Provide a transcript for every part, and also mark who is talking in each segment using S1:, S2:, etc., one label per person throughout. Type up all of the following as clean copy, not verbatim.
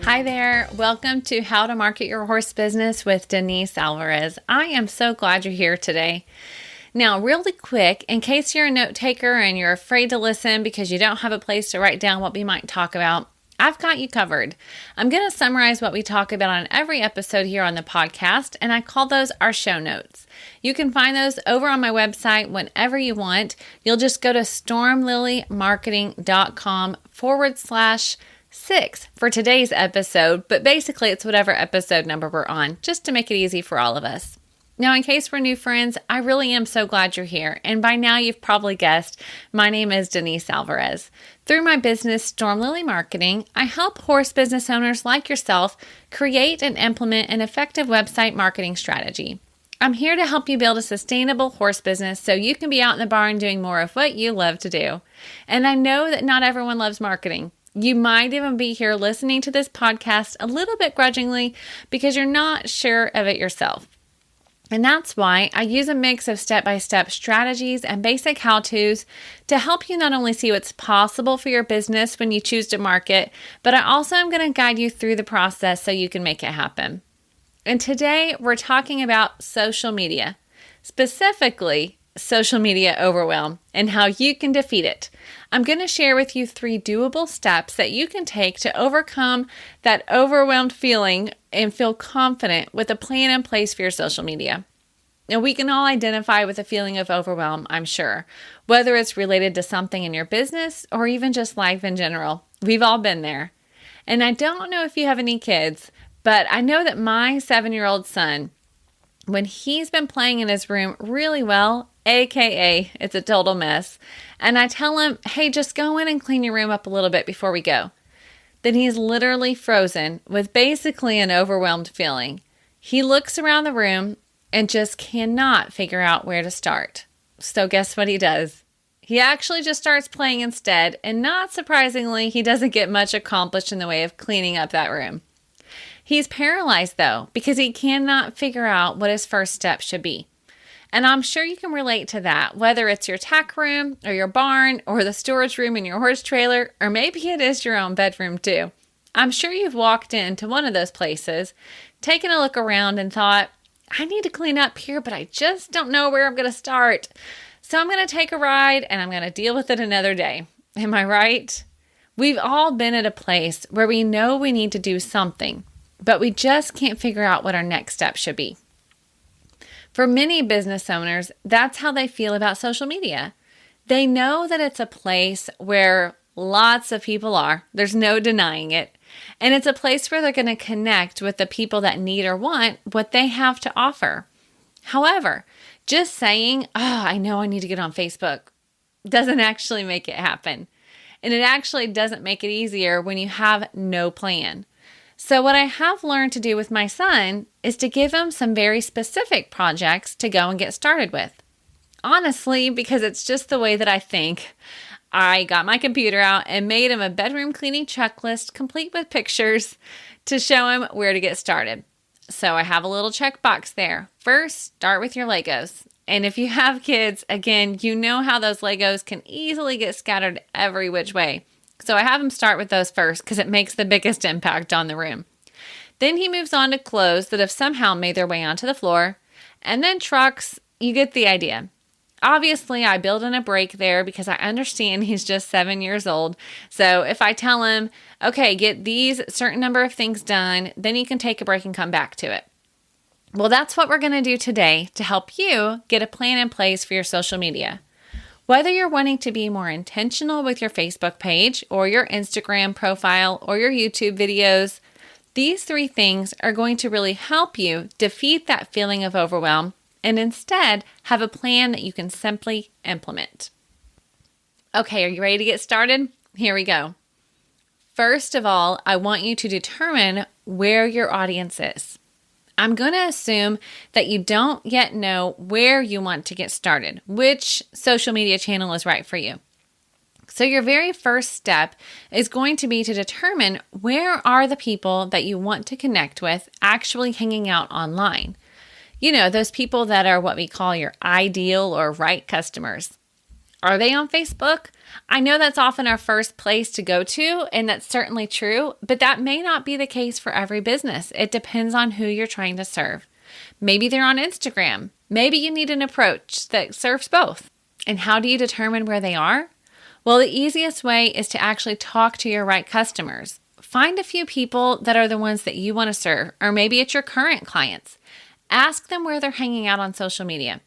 S1: Hi there. Welcome to How to Market Your Horse Business with Denise Alvarez. I am so glad you're here today. Now, really quick, in case you're a note taker and you're afraid to listen because you don't have a place to write down what we might talk about, I've got you covered. I'm going to summarize what we talk about on every episode here on the podcast, and I call those our show notes. You can find those over on my website whenever you want. You'll just go to stormlilymarketing.com/6 for today's episode, but basically it's whatever episode number we're on, just to make it easy for all of us. Now, in case we're new friends, I really am so glad you're here, and by now you've probably guessed, my name is Denise Alvarez. Through my business, Storm Lily Marketing, I help horse business owners like yourself create and implement an effective website marketing strategy. I'm here to help you build a sustainable horse business so you can be out in the barn doing more of what you love to do. And I know that not everyone loves marketing. You might even be here listening to this podcast a little bit grudgingly because you're not sure of it yourself. And that's why I use a mix of step-by-step strategies and basic how-tos to help you not only see what's possible for your business when you choose to market, but I also am going to guide you through the process so you can make it happen. And today we're talking about social media, specifically social media overwhelm and how you can defeat it. I'm going to share with you 3 doable steps that you can take to overcome that overwhelmed feeling and feel confident with a plan in place for your social media. Now, we can all identify with a feeling of overwhelm, I'm sure, whether it's related to something in your business or even just life in general. We've all been there. And I don't know if you have any kids, but I know that my 7-year-old son, when he's been playing in his room really well, AKA, it's a total mess, and I tell him, hey, just go in and clean your room up a little bit before we go, then he's literally frozen with basically an overwhelmed feeling. He looks around the room and just cannot figure out where to start. So guess what he does? He actually just starts playing instead, and not surprisingly, he doesn't get much accomplished in the way of cleaning up that room. He's paralyzed, though, because he cannot figure out what his first step should be. And I'm sure you can relate to that, whether it's your tack room or your barn or the storage room in your horse trailer, or maybe it is your own bedroom too. I'm sure you've walked into one of those places, taken a look around and thought, I need to clean up here, but I just don't know where I'm going to start. So I'm going to take a ride and I'm going to deal with it another day. Am I right? We've all been at a place where we know we need to do something, but we just can't figure out what our next step should be. For many business owners, that's how they feel about social media. They know that it's a place where lots of people are. There's no denying it. And it's a place where they're going to connect with the people that need or want what they have to offer. However, just saying, I know I need to get on Facebook doesn't actually make it happen. And it actually doesn't make it easier when you have no plan. So what I have learned to do with my son is to give him some very specific projects to go and get started with. Honestly, because it's just the way that I think. I got my computer out and made him a bedroom cleaning checklist complete with pictures to show him where to get started. So I have a little checkbox there. First, start with your Legos. And if you have kids, again, you know how those Legos can easily get scattered every which way. So I have him start with those first because it makes the biggest impact on the room. Then he moves on to clothes that have somehow made their way onto the floor. And then trucks, you get the idea. Obviously, I build in a break there because I understand he's just 7 years old. So if I tell him, okay, get these certain number of things done, then you can take a break and come back to it. Well, that's what we're going to do today to help you get a plan in place for your social media. Whether you're wanting to be more intentional with your Facebook page or your Instagram profile or your YouTube videos, these 3 things are going to really help you defeat that feeling of overwhelm and instead have a plan that you can simply implement. Okay, are you ready to get started? Here we go. First of all, I want you to determine where your audience is. I'm going to assume that you don't yet know where you want to get started, which social media channel is right for you. So your very first step is going to be to determine where are the people that you want to connect with actually hanging out online. You know, those people that are what we call your ideal or right customers. Are they on Facebook? I know that's often our first place to go to, and that's certainly true, but that may not be the case for every business. It depends on who you're trying to serve. Maybe they're on Instagram. Maybe you need an approach that serves both. And how do you determine where they are? Well, the easiest way is to actually talk to your right customers. Find a few people that are the ones that you want to serve, or maybe it's your current clients. Ask them where they're hanging out on social media.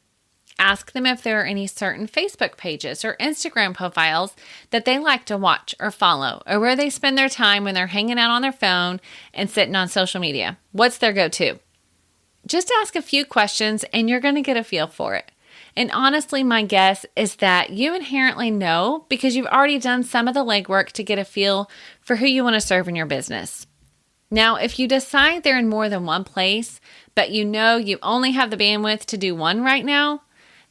S1: Ask them if there are any certain Facebook pages or Instagram profiles that they like to watch or follow, or where they spend their time when they're hanging out on their phone and sitting on social media. What's their go-to? Just ask a few questions and you're going to get a feel for it. And honestly, my guess is that you inherently know because you've already done some of the legwork to get a feel for who you want to serve in your business. Now, if you decide they're in more than one place, but you know you only have the bandwidth to do one right now,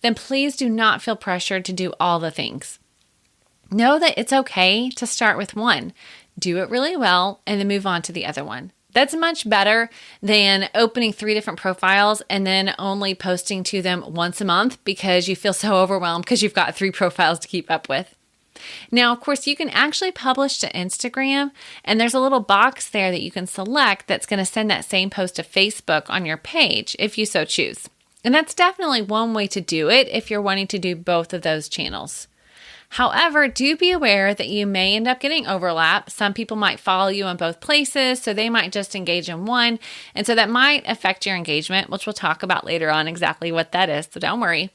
S1: then please do not feel pressured to do all the things. Know that it's okay to start with one, do it really well, and then move on to the other one. That's much better than opening 3 different profiles and then only posting to them once a month because you feel so overwhelmed because you've got 3 profiles to keep up with. Now, of course, you can actually publish to Instagram, and there's a little box there that you can select that's going to send that same post to Facebook on your page if you so choose. And that's definitely one way to do it if you're wanting to do both of those channels. However, do be aware that you may end up getting overlap. Some people might follow you on both places, so they might just engage in one. And so that might affect your engagement, which we'll talk about later on exactly what that is, so don't worry.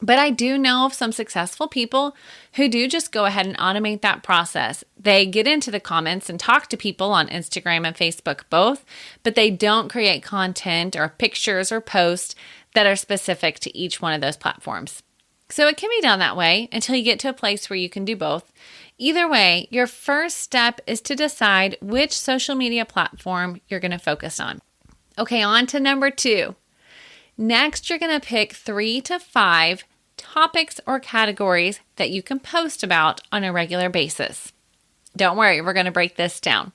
S1: But I do know of some successful people who do just go ahead and automate that process. They get into the comments and talk to people on Instagram and Facebook both, but they don't create content or pictures or posts that are specific to each one of those platforms. So it can be done that way until you get to a place where you can do both. Either way, your first step is to decide which social media platform you're going to focus on. Okay, on to number 2. Next, you're going to pick 3 to 5 topics or categories that you can post about on a regular basis. Don't worry, we're going to break this down.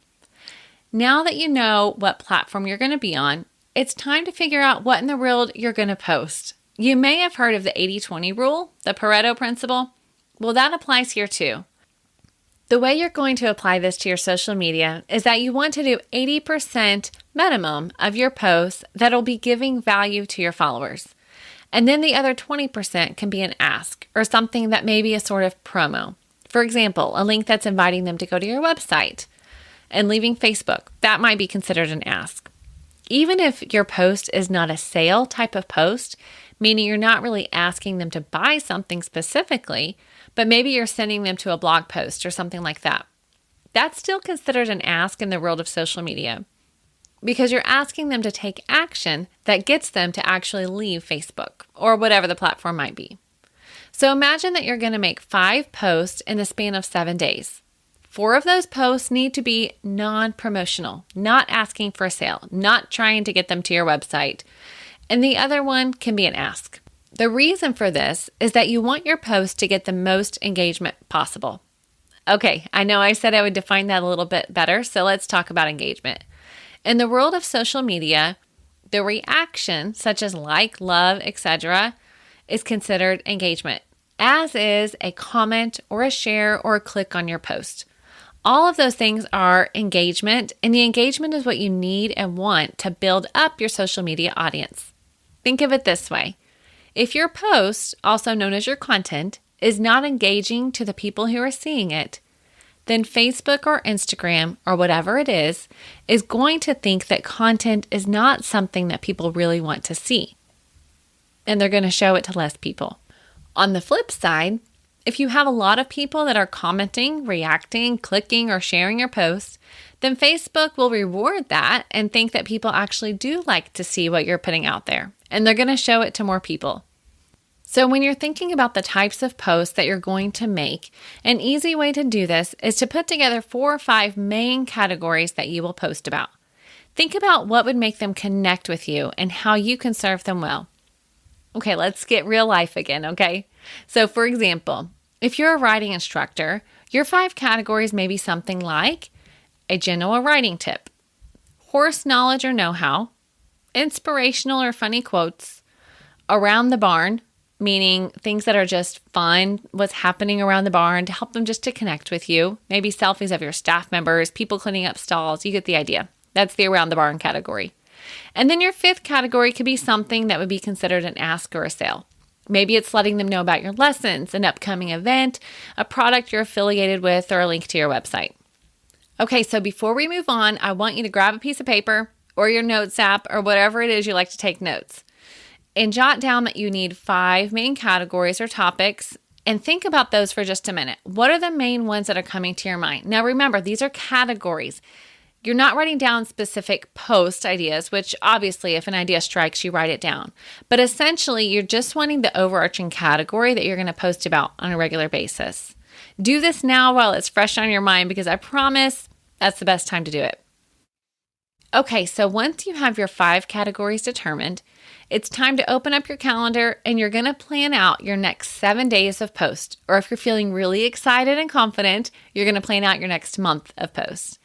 S1: Now that you know what platform you're going to be on, it's time to figure out what in the world you're going to post. You may have heard of the 80-20 rule, the Pareto principle. Well, that applies here too. The way you're going to apply this to your social media is that you want to do 80% minimum of your posts that'll be giving value to your followers. And then the other 20% can be an ask or something that may be a sort of promo. For example, a link that's inviting them to go to your website and leaving Facebook. That might be considered an ask. Even if your post is not a sale type of post, meaning you're not really asking them to buy something specifically, but maybe you're sending them to a blog post or something like that. That's still considered an ask in the world of social media because you're asking them to take action that gets them to actually leave Facebook or whatever the platform might be. So imagine that you're going to make 5 posts in the span of 7 days. 4 of those posts need to be non-promotional, not asking for a sale, not trying to get them to your website. And the other one can be an ask. The reason for this is that you want your post to get the most engagement possible. Okay, I know I said I would define that a little bit better, so let's talk about engagement. In the world of social media, the reaction, such as like, love, etc., is considered engagement, as is a comment or a share or a click on your post. All of those things are engagement, and the engagement is what you need and want to build up your social media audience. Think of it this way. If your post, also known as your content, is not engaging to the people who are seeing it, then Facebook or Instagram or whatever it is going to think that content is not something that people really want to see. And they're going to show it to less people. On the flip side, if you have a lot of people that are commenting, reacting, clicking, or sharing your posts, then Facebook will reward that and think that people actually do like to see what you're putting out there. And they're going to show it to more people. So when you're thinking about the types of posts that you're going to make, an easy way to do this is to put together 4 or 5 main categories that you will post about. Think about what would make them connect with you and how you can serve them well. Okay, let's get real life again, okay? So for example, if you're a writing instructor, your 5 categories may be something like a general writing tip, horse knowledge or know-how, inspirational or funny quotes, around the barn, meaning things that are just fun, what's happening around the barn to help them just to connect with you. Maybe selfies of your staff members, people cleaning up stalls. You get the idea. That's the around the barn category. And then your fifth category could be something that would be considered an ask or a sale. Maybe it's letting them know about your lessons, an upcoming event, a product you're affiliated with, or a link to your website. Okay, so before we move on, I want you to grab a piece of paper or your notes app or whatever it is you like to take notes and jot down that you need 5 main categories or topics and think about those for just a minute. What are the main ones that are coming to your mind? Now remember, these are categories. You're not writing down specific post ideas, which obviously if an idea strikes, you write it down. But essentially, you're just wanting the overarching category that you're going to post about on a regular basis. Do this now while it's fresh on your mind because I promise that's the best time to do it. Okay, so once you have your 5 categories determined, it's time to open up your calendar and you're going to plan out your next 7 days of post. Or if you're feeling really excited and confident, you're going to plan out your next month of post.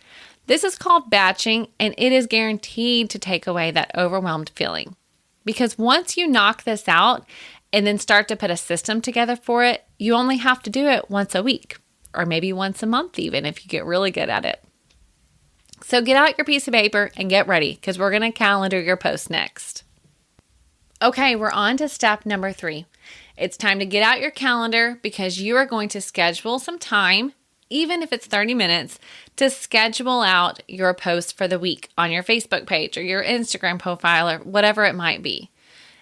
S1: This is called batching, and it is guaranteed to take away that overwhelmed feeling. Because once you knock this out and then start to put a system together for it, you only have to do it once a week, or maybe once a month even if you get really good at it. So get out your piece of paper and get ready because we're going to calendar your post next. Okay, we're on to step number 3. It's time to get out your calendar because you are going to schedule some time, even if it's 30 minutes, to schedule out your post for the week on your Facebook page or your Instagram profile or whatever it might be.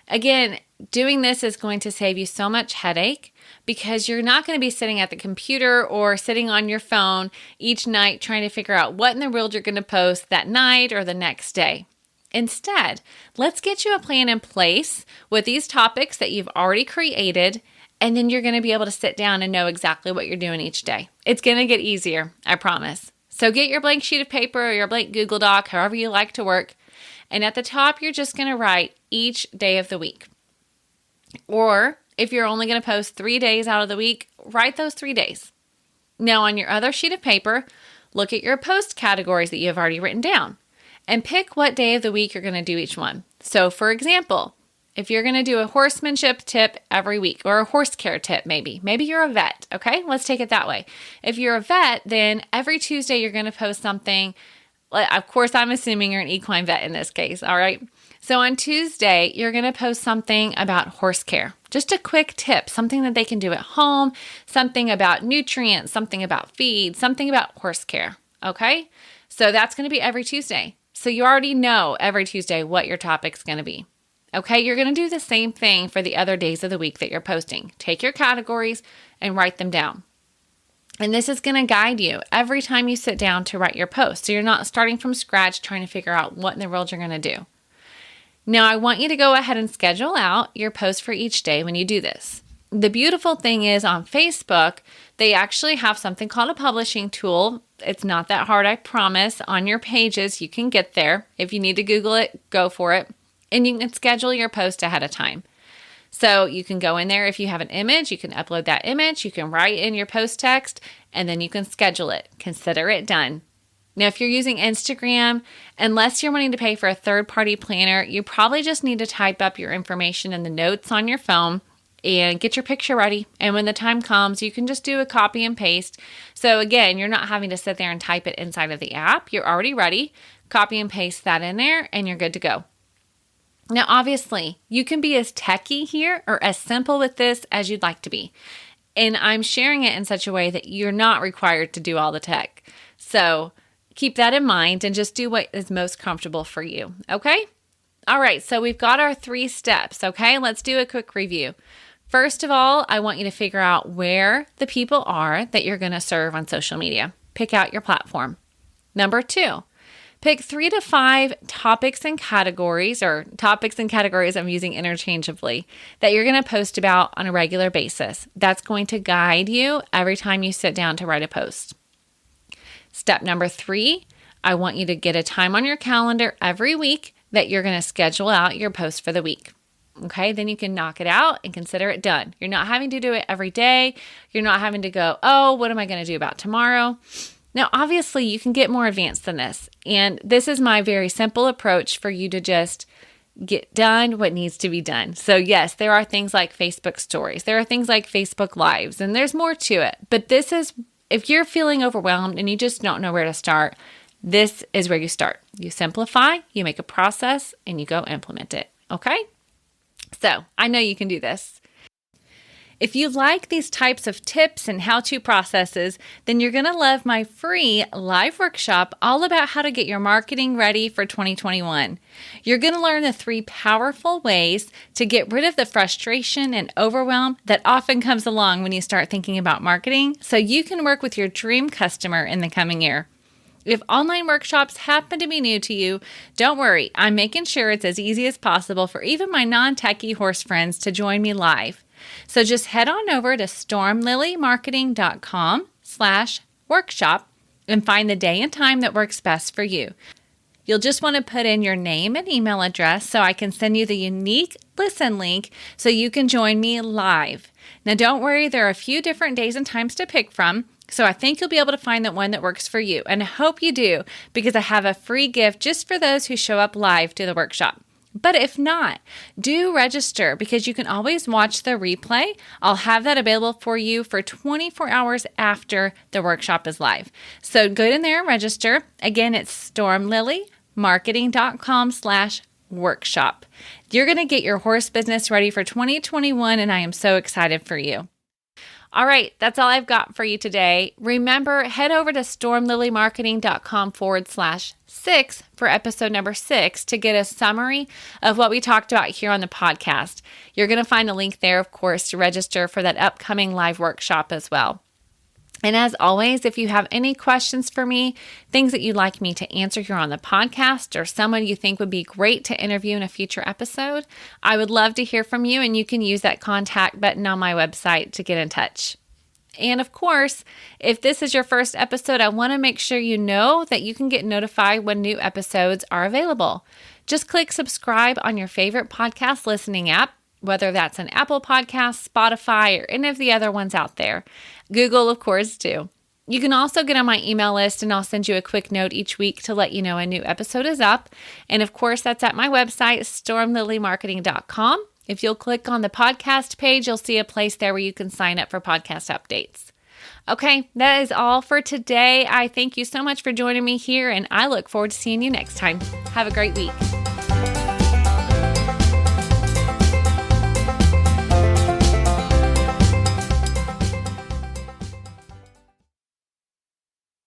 S1: Again, doing this is going to save you so much headache because you're not going to be sitting at the computer or sitting on your phone each night trying to figure out what in the world you're going to post that night or the next day. Instead, let's get you a plan in place with these topics that you've already created, and then you're going to be able to sit down and know exactly what you're doing each day. It's going to get easier, I promise. So get your blank sheet of paper or your blank Google Doc, however you like to work. And at the top, you're just going to write each day of the week. Or if you're only going to post 3 days out of the week, write those 3 days. Now on your other sheet of paper, look at your post categories that you have already written down and pick what day of the week you're going to do each one. So for example, if you're going to do a horsemanship tip every week or a horse care tip, maybe you're a vet. Okay, let's take it that way. If you're a vet, then every Tuesday you're going to post something. Of course, I'm assuming you're an equine vet in this case. All right. So on Tuesday, you're going to post something about horse care. Just a quick tip, something that they can do at home, something about nutrients, something about feed, something about horse care. Okay. So that's going to be every Tuesday. So you already know every Tuesday what your topic's going to be. Okay, you're going to do the same thing for the other days of the week that you're posting. Take your categories and write them down. And this is going to guide you every time you sit down to write your post. So you're not starting from scratch trying to figure out what in the world you're going to do. Now, I want you to go ahead and schedule out your post for each day when you do this. The beautiful thing is on Facebook, they actually have something called a publishing tool. It's not that hard, I promise. On your pages, you can get there. If you need to Google it, go for it. And you can schedule your post ahead of time. So you can go in there. If you have an image, you can upload that image. You can write in your post text, and then you can schedule it. Consider it done. Now, if you're using Instagram, unless you're wanting to pay for a third-party planner, you probably just need to type up your information in the notes on your phone and get your picture ready. And when the time comes, you can just do a copy and paste. So again, you're not having to sit there and type it inside of the app. You're already ready. Copy and paste that in there, and you're good to go. Now, obviously, you can be as techie here or as simple with this as you'd like to be. And I'm sharing it in such a way that you're not required to do all the tech. So keep that in mind and just do what is most comfortable for you. Okay? All right. So we've got our 3 steps. Okay? Let's do a quick review. First of all, I want you to figure out where the people are that you're going to serve on social media. Pick out your platform. Number 2. Pick 3 to 5 topics and categories, or topics and categories I'm using interchangeably, that you're going to post about on a regular basis. That's going to guide you every time you sit down to write a post. Step number 3, I want you to get a time on your calendar every week that you're going to schedule out your post for the week. Okay, then you can knock it out and consider it done. You're not having to do it every day. You're not having to go, oh, what am I going to do about tomorrow? Now, obviously, you can get more advanced than this, and this is my very simple approach for you to just get done what needs to be done. So yes, there are things like Facebook stories. There are things like Facebook lives, and there's more to it. But this is, if you're feeling overwhelmed and you just don't know where to start, this is where you start. You simplify, you make a process, and you go implement it. Okay? So I know you can do this. If you like these types of tips and how-to processes, then you're going to love my free live workshop all about how to get your marketing ready for 2021. You're going to learn the 3 powerful ways to get rid of the frustration and overwhelm that often comes along when you start thinking about marketing, so you can work with your dream customer in the coming year. If online workshops happen to be new to you, don't worry. I'm making sure it's as easy as possible for even my non-techie horse friends to join me live. So just head on over to stormlilymarketing.com/workshop and find the day and time that works best for you. You'll just want to put in your name and email address so I can send you the unique listen link so you can join me live. Now don't worry, there are a few different days and times to pick from, so I think you'll be able to find the one that works for you. And I hope you do, because I have a free gift just for those who show up live to the workshop. But if not, do register, because you can always watch the replay. I'll have that available for you for 24 hours after the workshop is live. So go in there and register. Again, it's stormlilymarketing.com/workshop. You're going to get your horse business ready for 2021, and I am so excited for you. All right, that's all I've got for you today. Remember, head over to stormlilymarketing.com/6 for episode number 6 to get a summary of what we talked about here on the podcast. You're going to find a link there, of course, to register for that upcoming live workshop as well. And as always, if you have any questions for me, things that you'd like me to answer here on the podcast, or someone you think would be great to interview in a future episode, I would love to hear from you, and you can use that contact button on my website to get in touch. And of course, if this is your first episode, I want to make sure you know that you can get notified when new episodes are available. Just click subscribe on your favorite podcast listening app, whether that's an Apple Podcast, Spotify, or any of the other ones out there. Google, of course, too. You can also get on my email list, and I'll send you a quick note each week to let you know a new episode is up. And of course, that's at my website, stormlilymarketing.com. If you'll click on the podcast page, you'll see a place there where you can sign up for podcast updates. Okay, that is all for today. I thank you so much for joining me here, and I look forward to seeing you next time. Have a great week.